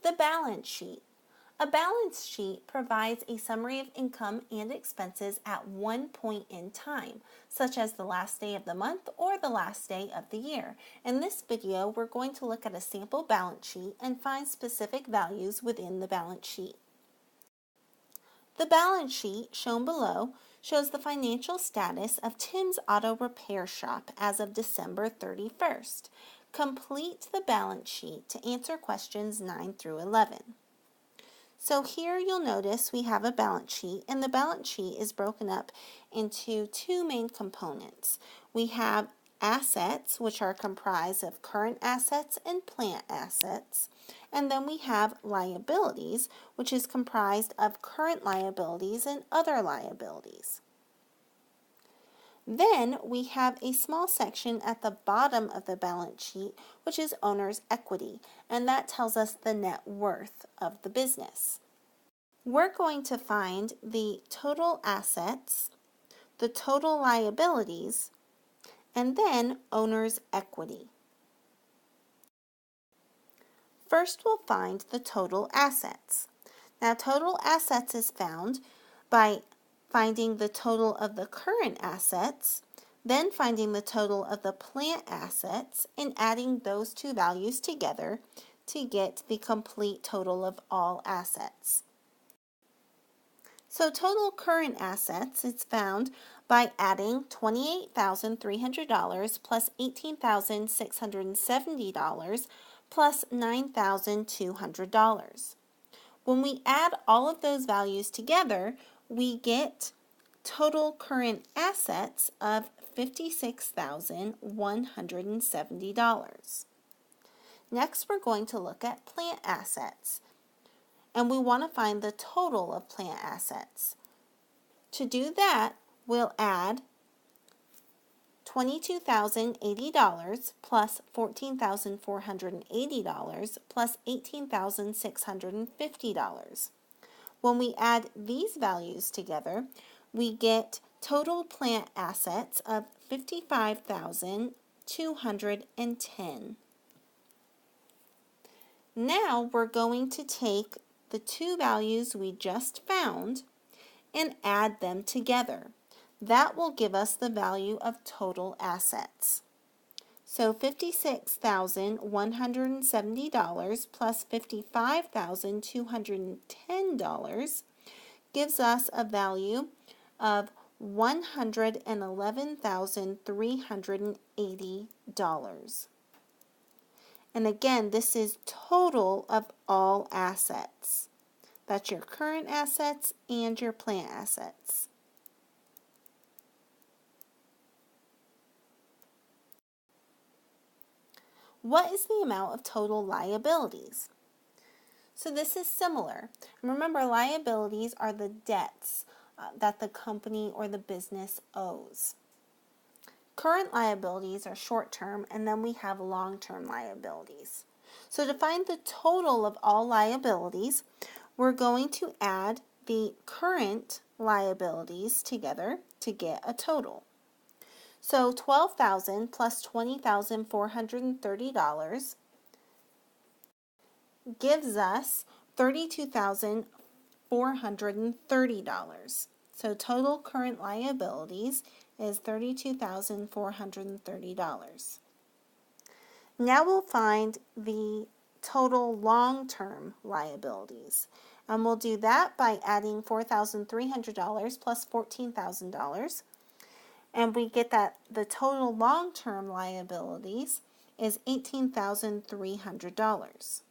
The balance sheet. A balance sheet provides a summary of income and expenses at one point in time, such as the last day of the month or the last day of the year. In this video, we're going to look at a sample balance sheet and find specific values within the balance sheet. The balance sheet shown below shows the financial status of Tim's Auto Repair Shop as of December 31st. Complete the balance sheet to answer questions 9 through 11. So here you'll notice we have a balance sheet, and the balance sheet is broken up into two main components. We have assets, which are comprised of current assets and plant assets, and then we have liabilities, which is comprised of current liabilities and other liabilities. Then we have a small section at the bottom of the balance sheet, which is owner's equity, and that tells us the net worth of the business. We're going to find the total assets, the total liabilities, and then owner's equity. First, we'll find the total assets. Now, total assets is found by finding the total of the current assets, then finding the total of the plant assets, and adding those two values together to get the complete total of all assets. So total current assets is found by adding $28,300 plus $18,670 plus $9,200. When we add all of those values together, we get total current assets of $56,170. Next, we're going to look at plant assets, and we want to find the total of plant assets. To do that, we'll add $22,080 plus $14,480 plus $18,650. When we add these values together, we get total plant assets of $55,210. Now we're going to take the two values we just found and add them together. That will give us the value of total assets. So $56,170 plus $55,210 gives us a value of $111,380. And again, this is total of all assets. That's your current assets and your plant assets. What is the amount of total liabilities? So this is similar. Remember, liabilities are the debts that the company or the business owes. Current liabilities are short-term, and then we have long-term liabilities. So to find the total of all liabilities, we're going to add the current liabilities together to get a total. So $12,000 plus $20,430 gives us $32,430. So total current liabilities is $32,430. Now we'll find the total long-term liabilities. And we'll do that by adding $4,300 plus $14,000. And we get that the total long-term liabilities is $18,300.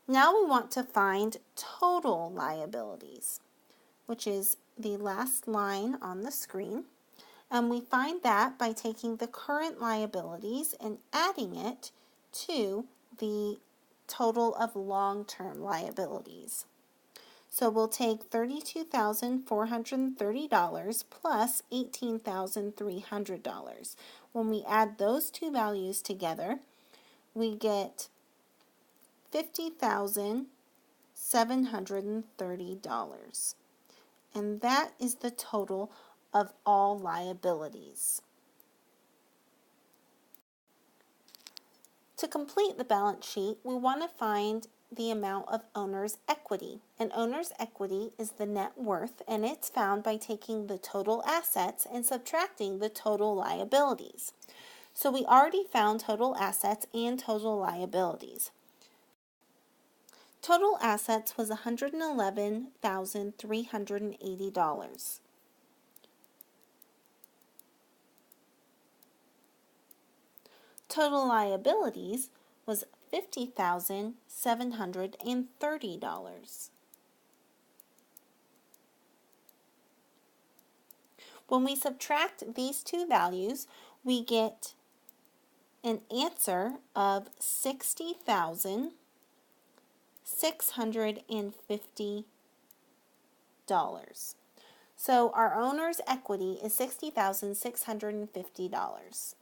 Now we want to find total liabilities, which is the last line on the screen. And we find that by taking the current liabilities and adding it to the total of long-term liabilities. So we'll take $32,430 plus $18,300. When we add those two values together, we get $50,730. And that is the total of all liabilities. To complete the balance sheet, we want to find the amount of owner's equity. And owner's equity is the net worth, and it's found by taking the total assets and subtracting the total liabilities. So we already found total assets and total liabilities. Total assets was $111,380. Total liabilities was $50,730. When we subtract these two values, we get an answer of $60,650. So our owner's equity is $60,650.